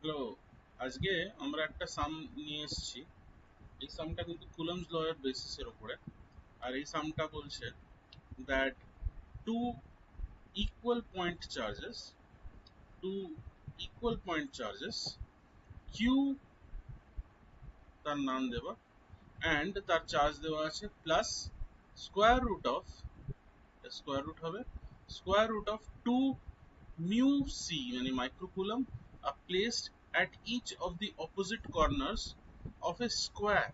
Hello, আজকে আমরা একটা সাম নিয়ে এসেছি। এই সামটা কিন্তু কুলম্বস ল এর বেসিসের উপরে। আর এই সামটা বলছে that two equal point charges two equal point charges Q তার নাম দেওয়া অ্যান্ড তার চার্জ দেওয়া আছে plus square root of square root of two mu c yani microcoulomb are placed at each of the opposite corners of a square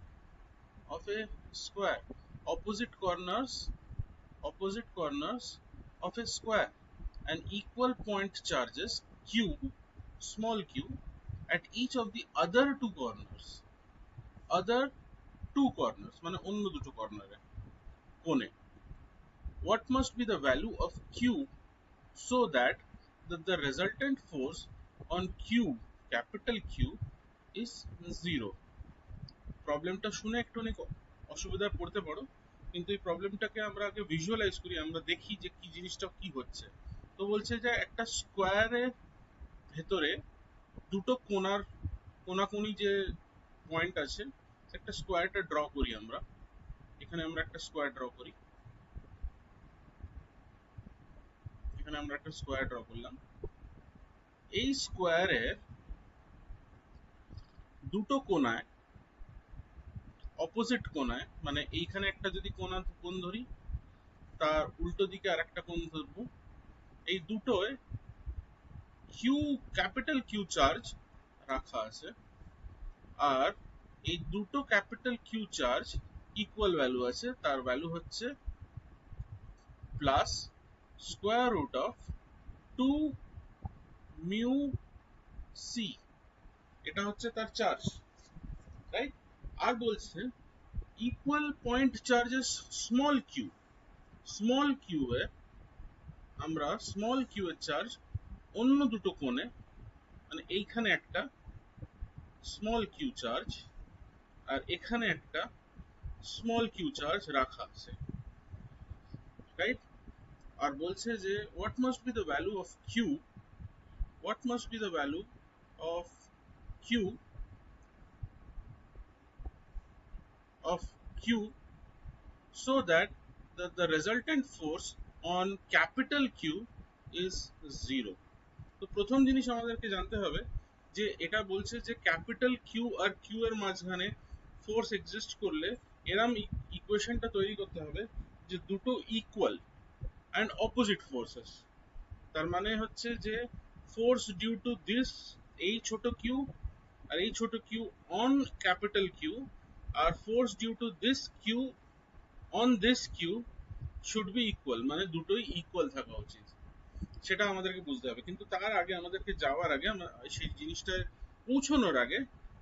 opposite corners of a square and equal point charges q small q at each of the other two corners মানে অন্য দুটো কর্নারে কোণে what must be the value of q so that the resultant force on q capital q is 0 প্রবলেমটা শুনে একটু অনেক অসুবিধায় পড়তে পারো কিন্তু এই প্রবলেমটাকে আমরা আগে ভিজুয়ালাইজ করি আমরা দেখি যে কি জিনিসটা কি হচ্ছে তো বলছে যে একটা স্কোয়ারের ভেতরে দুটো কোনাকুনি যে পয়েন্ট আছে একটা স্কোয়ারটা ড্র করি আমরা এখানে আমরা একটা স্কোয়ার ড্র করলাম এই স্কোয়ারের দুটো কোনায় অপোজিট কোনায় মানে এইখানে একটা যদি কোণ ধরি তার উল্টো দিকে আর একটা কোণ ধরবো এই দুটোয় কিউ ক্যাপিটাল কিউ চার্জ রাখা আছে আর এই দুটো capital Q charge equal value আছে তার ভ্যালু হচ্ছে plus square root of two mu c এটা হচ্ছে তার চার্জ রাইট আর বলছে equal point charges small q এ আমরা স্মল কিউ এর চার্জ অন্য দুটো কোণে মানে এইখানে একটা স্মল কিউ চার্জ আর এখানে একটা স্মল কিউ চার্জ রাখা আছে রাইট আর বলছে যে what must be the value of q of q so that the resultant force on capital Q is 0 তো প্রথম জিনিস আমাদেরকে জানতে হবে যে এটা বলছে যে ক্যাপিটাল কিউ আর কিউ এর মাঝখানে ফোর্স এক্সিস্ট করলে এরম ইকুয়েশনটা তৈরি করতে হবে যে দুটো ইকুয়াল অ্যান্ড অপোজিট ফোর্সেস তার মানে হচ্ছে যে ফোর্স ডিউ টু দিস এই ছোট কিউ আর এই ছোট কিউ অন ক্যাপিটাল কিউ আর force due to this Q on this Q should be equal মানে দুটোই ইকুয়াল থাকা উচিত সেটা আমাদেরকে বুঝতে হবে কিন্তু তার আগে আমাদেরকে যাওয়ার আগে সেই জিনিসটা পৌঁছানোর আগে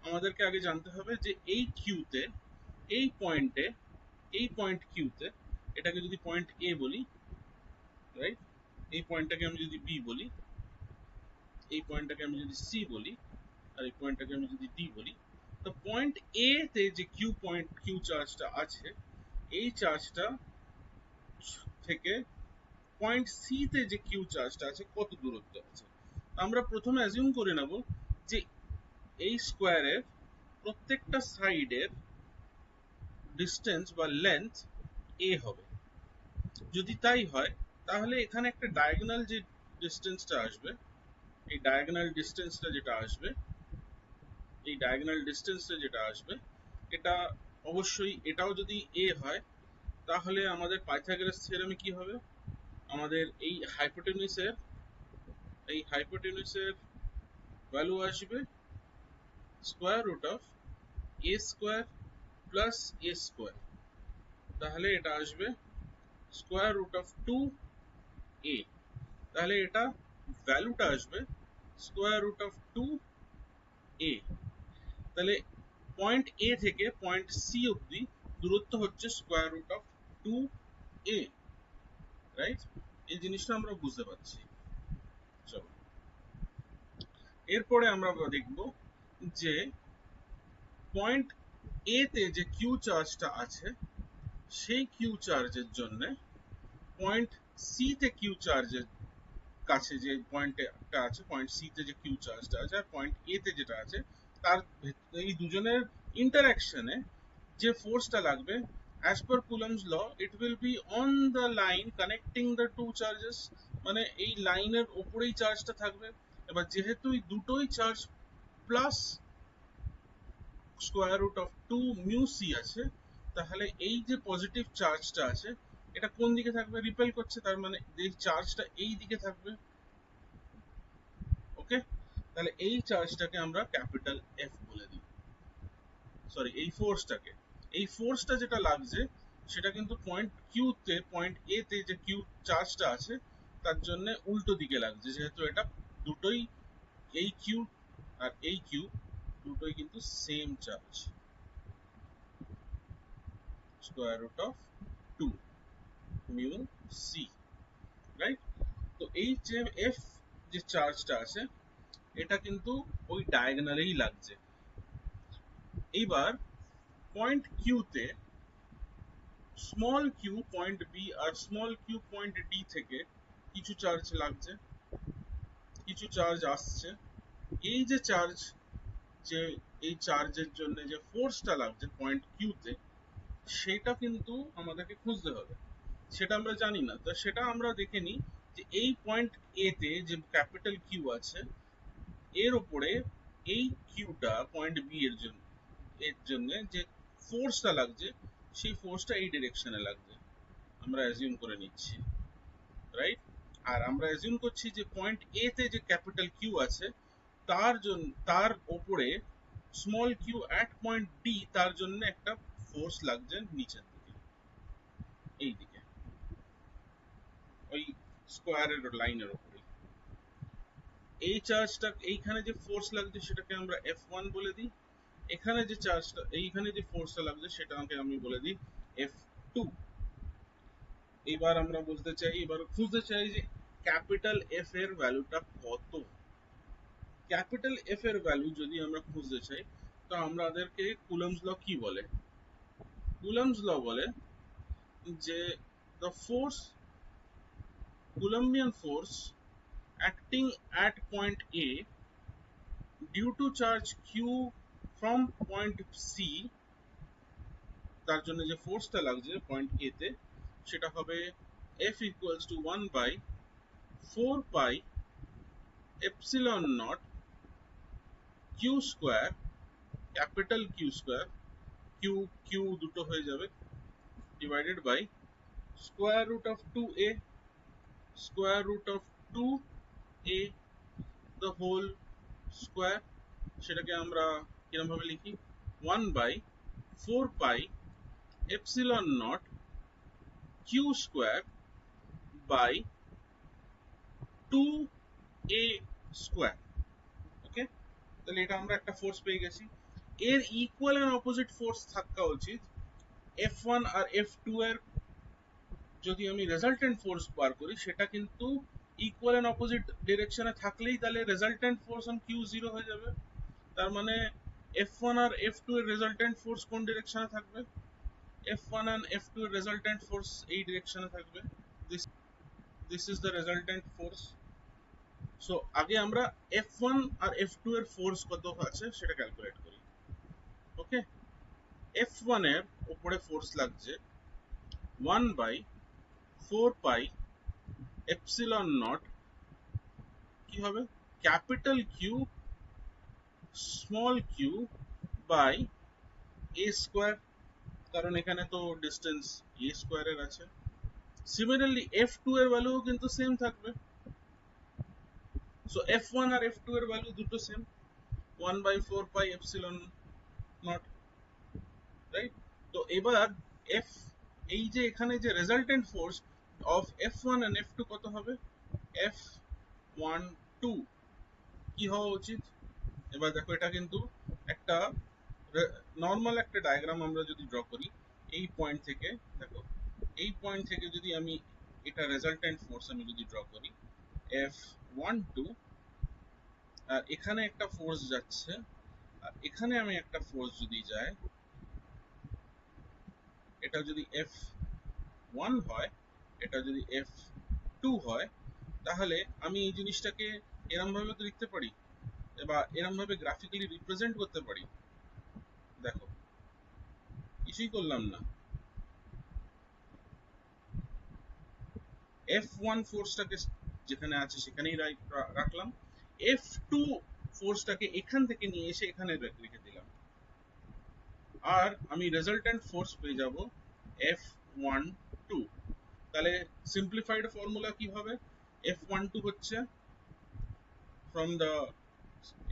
আমাদেরকে আগে জানতে হবে যে এই কিউতে এই পয়েন্ট কিউতে এটাকে যদি পয়েন্ট এ বলি রাইট এই পয়েন্টটাকে আমি যদি বি বলি এই পয়েন্টটাকে আমি যদি সি বলি আর এই পয়েন্টটাকে আমি যদি ডি বলি তো পয়েন্ট এ তে যে কিউ চার্জটা আছে এই চার্জটা থেকে পয়েন্ট সি তে যে কিউ চার্জটা আছে কত দূরত্ব আছে আমরা প্রথমে অ্যাজিউম করে নেব যে এই স্কোয়ারের প্রত্যেকটা সাইডের ডিসটেন্স বা লেন্থ এ হবে যদি তাই হয় তাহলে এখানে একটা ডায়াগোনাল যে ডিসটেন্সটা আসবে এই ডায়াগোনাল ডিসটেন্সটা যেটা আসবে এটা অবশ্যই এটাও যদি এ হয় তাহলে আমাদের পাইথাগোরাস থিওরেমে কি হবে আমাদের এই হাইপোটেনিউসের ভ্যালু আসবে square root of A square plus A square তাহলে এটা আসবে square root of two A তাহলে এটা ভ্যালুটা আসবে square root of two A তাহলে পয়েন্ট এ থেকে পয়েন্ট সি অবধি দূরত্ব হচ্ছে square root of two A right এই জিনিসটা আমরা বুঝতে পারছি চলো এরপরে আমরা দেখব যে পয়েন্ট এ তে যে কিউ চার্জটা আছে সেই কিউ চার্জের জন্য পয়েন্ট সি তে কিউ চার্জের কাছে যে পয়েন্টটা আছে, পয়েন্ট সি তে যে কিউ চার্জটা আছে আর পয়েন্ট এ তে যেটা আছে, তার এই দুজনের ইন্টারঅ্যাকশনে যে ফোর্সটা লাগবে, as per Coulomb's law it will be on the line connecting the two charges, মানে এই লাইনের ওপরেই চার্জটা থাকবে। এবার যেহেতু এই দুটোই charge plus square root of 2 mu C আছে, তাহলে এই যে পজিটিভ চার্জটা আছে এটা কোন দিকে থাকবে, রিপেল করছে, তার মানে এই চার্জটা এই দিকে থাকবে। ওকে, তাহলে এই চার্জটাকে আমরা ক্যাপিটাল এফ বলে দিই, সরি এই ফোর্সটা যেটা লাগছে সেটা কিন্তু পয়েন্ট কিউ তে, পয়েন্ট এ তে যে কিউ চার্জটা আছে তার জন্য উল্টো দিকে লাগছে, যেহেতু এটা দুটোই, এই কিউ আর এই কিউ দুটোই কিন্তু same charge, square root of 2 mu C, right? তো এই যে এফ যে চার্জটা আছে এটা কিন্তু ওই ডায়াগোনালেই লাগছে। এইবার পয়েন্ট কিউ তে স্মল কিউ পয়েন্ট বি আর স্মল কিউ পয়েন্ট ডি থেকে কিছু চার্জ লাগছে, কিছু চার্জ আসছে। এই যে চার্জ, যে এই চার্জের জন্য যে ফোর্সটা লাগছে পয়েন্ট কিউ তে, সেটা কিন্তু আমাদেরকে খুঁজতে হবে, সেটা আমরা জানি না। তো সেটা আমরা দেখে নিই যে এই পয়েন্ট এ তে যে ক্যাপিটাল কিউ আছে এর উপরে এই কিউটা পয়েন্ট বি এর জন্য যে ফোর্সটা লাগছে সেই ফোর্সটা এই ডিরেকশনে লাগছে, আমরা অ্যাজিউম করে নিচ্ছি, রাইট? আর আমরা অ্যাজিউম করছি যে পয়েন্ট এ তে যে ক্যাপিটাল কিউ আছে তার উপরে small Q at point D, তার জন্য একটা ফোর্স লাগছে নিচের দিকে, এই দিকে, ওই স্কোয়ারের লাইনের উপরে। এই চার্জটা, এইখানে যে ফোর্স লাগছে সেটাকে আমরা F1 বলে দিই, এখানে যে চার্জটা, এইখানে যে ফোর্সটা লাগছে সেটাকে আমি বলে দিই F2। এবার আমরা বলতে চাই, এবার খুঁজতে চাই যে ক্যাপিটাল এফ এর ভ্যালুটা কত। ক্যাপিটাল এফ এর ভ্যালু যদি আমরা খুঁজতে চাই তো আমাদেরকে কুলম্বস ল কি বলে? কুলম্বস ল বলে যে the force, Coulombian force acting at point A due to charge q from point C, তার জন্য যে ফোর্সটা লাগছে পয়েন্ট এ তে সেটা হবে F equals to 1 by 4 pi epsilon naught q square, capital Q square, q q দুটো হয়ে যাবে, divided by square root of 2a, square root of 2a the whole square, সেটাকে আমরা কিরম ভাবে লিখি, 1 by 4 pi epsilon naught q square by 2a square. Okay, তাহলে এটা আমরা একটা ফোর্স পেয়ে গেছি। এর ইকুয়াল এন্ড অপোজিট ফোর্স থাকা উচিত F1 আর F2 এর, যদি আমি রেজাল্টেন্ট ফোর্স বার করি সেটা কিন্তু ইকুয়াল এন্ড অপোজিট ডিরেকশনে থাকলেই তাহলে resultant force on Q zero হয়ে যাবে। তার মানে F1 আর F2 এর রেজাল্টেন্ট ফোর্স কোন ডিরেকশনে থাকবে? F1 and F2 এর রেজাল্টেন্ট ফোর্স এই ডিরেকশনে থাকবে। this this is the resultant force. So আগে আমরা F1 আর F2 এর ফোর্স কত আছে সেটা ক্যালকুলেট করি। ওকে, F1 এর উপরে ফোর্স লাগছে 1 বাই 4 পাই এপসিলন নট, কি হবে, capital Q small Q by A square, কারণ এখানে তো ডিস্টেন্স এ স্কোয়ারের আছে। সিমিলারলি F2 এর ভ্যালুও কিন্তু সেম থাকবে, সো F1 আর F2 এর ভ্যালু দুটো same, 1 by 4 pi epsilon nought, right? তো এবার F, এই যে এখানে যে resultant force of F1 and F2 কত হবে? F12 কি হওয়া উচিত? এবার দেখো এটা কিন্তু একটা নর্মাল একটা ডায়াগ্রাম আমরা যদি ড্র করি, এই পয়েন্ট থেকে দেখো, এই পয়েন্ট থেকে যদি আমি এটা রেজাল্টেন্ট ফোর্স আমি যদি ড্র করি F12, আর এখানে একটা ফোর্স যাচ্ছে আর এখানে আমি একটা ফোর্স যদি যায়, এটা যদি F1 হয়, এটা যদি F2 হয়, তাহলে আমি এই জিনিসটাকে এরম ভাবে তো লিখতে পারি বা এরম ভাবে গ্রাফিক্যালি রিপ্রেজেন্ট করতে পারি। দেখো কিছুই করলাম না, F1 ফোর্সটাকে যেখানে আছে সেখানেই রাখলাম, F2 ফোর্সটাকে এখান থেকে নিয়ে এসে এখানে রেখে দিলাম, আর আমি রেজাল্টেন্ট ফোর্স পেয়ে যাব F12। তাহলে সিম্পলিফাইড ফর্মুলা কি হবে? F12 হচ্ছে ফ্রম দ্য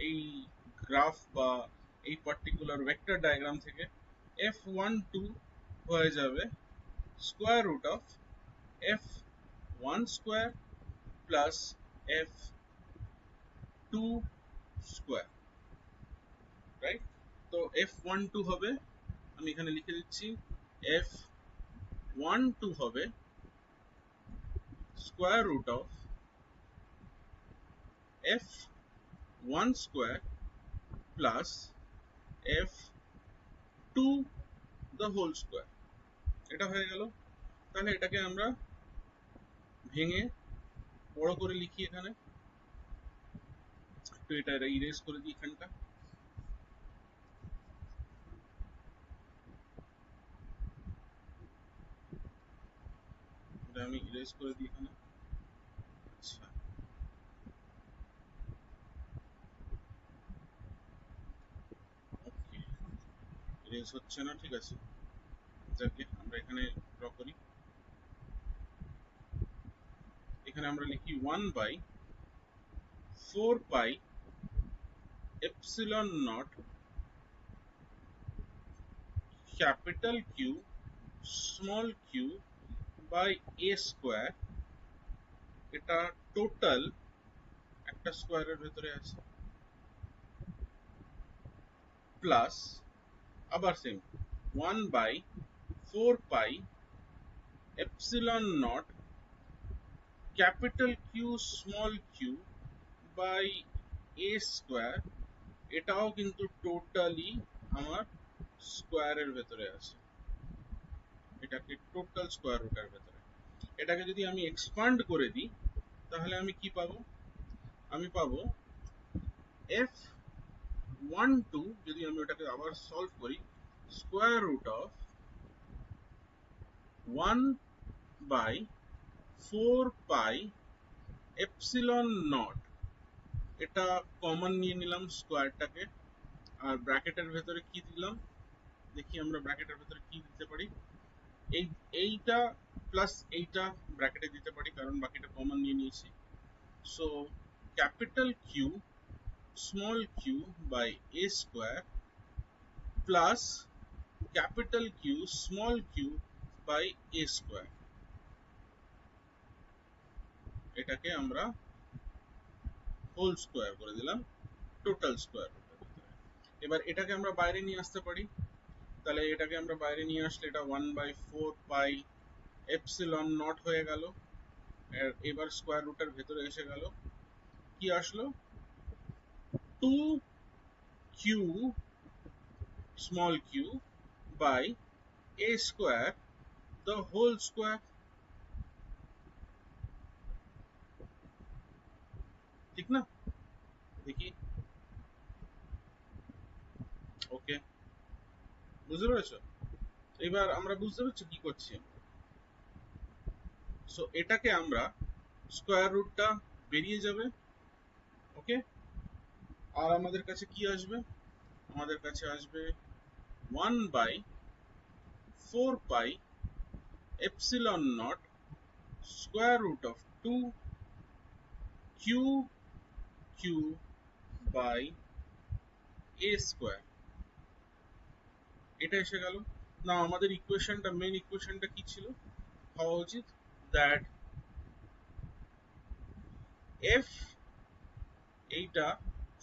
এই গ্রাফ বা এই পার্টিকুলার ভেক্টর ডায়াগ্রাম থেকে F12 হয়ে যাবে square root of F1 square plus F2 square, right? তো F12 হবে, আমি এখানে লিখে দিচ্ছি, F12 হবে square root of F1 square plus F2 the whole square। এটা হয়ে গেল। তাহলে এটাকে আমরা ভেঙে বড় করে লিখি এখানে, একটু এটা ইরেজ করে দিই এখানটা, এটা আমি ইরেজ করে দিই এখানে। আচ্ছা, ওকে, ইরেজ হচ্ছে না, ঠিক আছে, যাকে আমরা এখানে ড্র করি। এখানে আমরা লিখি 1/4 pi epsilon nought capital Q small Q by A square. এটা টোটাল একটা স্কোয়ারের ভেতরে আছে, প্লাস আবার same 1/4 pi epsilon nought capital Q small Q by A square. এটাও কিন্তু টোটালি আমার স্কোয়ারের ভেতরে আছে, এটাকে টোটাল স্কোয়ার রুটের ভেতরে। এটাকে যদি আমি এক্সপান্ড করে দিই তাহলে আমি কি পাবো? আমি পাবো F12, যদি আমি ওটাকে আবার সলভ করি, square root of 1/4 pi epsilon nought, এটা কমন নিয়ে নিলাম স্কোয়ারটাকে, আর ব্র্যাকেটের ভেতরে কি দিলাম দেখি, আমরা ব্র্যাকেটের ভেতরে কি দিতে পারি, এই এইটা প্লাস এইটা ব্র্যাকেটে দিতে পারি কারণ বাকিটা কমন নিয়ে নিয়েছি। So capital Q small Q by A square plus capital Q small Q by A square, এটাকে আমরা হোল স্কোয়ার করে দিলাম টোটাল স্কোয়ার রুটের ভিতরে। এবার এটাকে আমরা বাইরে নিয়ে আসতে পারি, তাহলে এটাকে আমরা বাইরে নিয়ে আসলে এটা 1/4 পাই এপসিলন নট হয়ে গেল। এবার স্কোয়ার রুটের ভেতরে এসে গেল, কি আসলো? 2q small Q by A square the whole square, ঠিক না? দেখি, ওকে, বুঝতে পেরেছো? এবার আমরা বুঝতে পারছি কি করছি। সো এটাকে আমরা স্কোয়ার রুটটা বেরিয়ে যাবে, ওকে, আর আমাদের কাছে কি আসবে? আমাদের কাছে আসবে 1/4 pi epsilon nought square root of 2q Q by A square, এটা এসে গেল। না, আমাদের ইকুয়েশনটা, মেন ইকুয়েশনটা কি ছিল? হওয়া উচিত দ্যাট এফ এইটা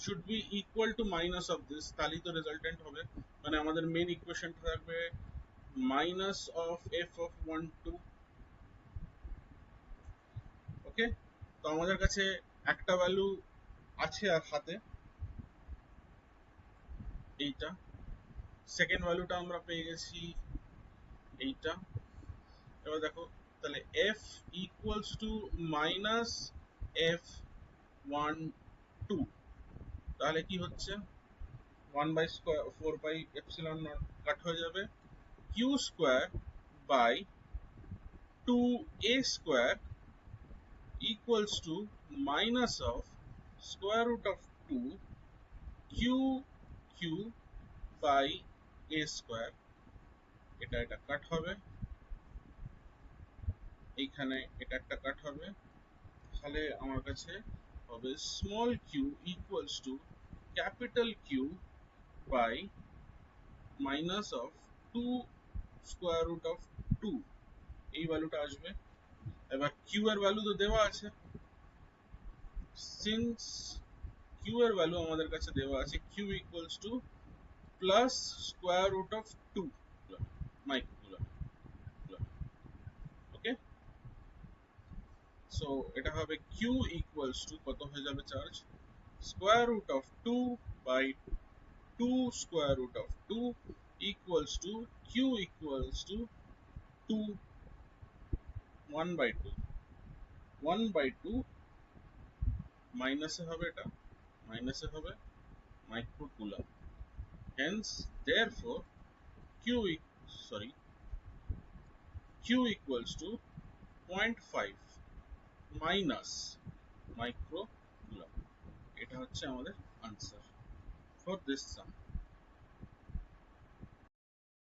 should be equal to minus of this, তাহলেই তো রেজাল্টেন্ট হবে। মানে আমাদের মেন ইকুয়েশনটা থাকবে মাইনাস অফ F12, ওকে। তো আমাদের কাছে একটা ভ্যালু আছে আর হাতে, এইটা, সেকেন্ড ভ্যালুটা আমরা পেয়ে গেছি এইটা। এবার দেখো, তাহলে F equals to minus F12 তাহলে কি হচ্ছে 1/4πε0 কাট হয়ে যাবে q square by 2a square equals to minus of square root of 2 q q by a square এটা কাট হবে এইখানে এটা একটা কাট হবে তাহলে আমার কাছে হবে small q equals to capital Q by minus of 2 square root of 2 এই ভ্যালুটা আসবে এবার q এর ভ্যালু তো দেওয়া আছে সিন্স q এর ভ্যালু আমাদের কাছে দেওয়া আছে q equals to plus square root of 2 মাইক্রোকুলাম okay so এটা হবে q equals to কত হয়ে যাবে charge square root of 2 by 2 square root of 2 equals to q equals to 2 1 by 2 1 by 2 মাইনাসে হবে এটা মাইনাসে হবে মাইক্রোকুলাম hence therefore q sorry q equals to 0.5 minus microcoulomb এটা হচ্ছে আমাদের আনসার for this sum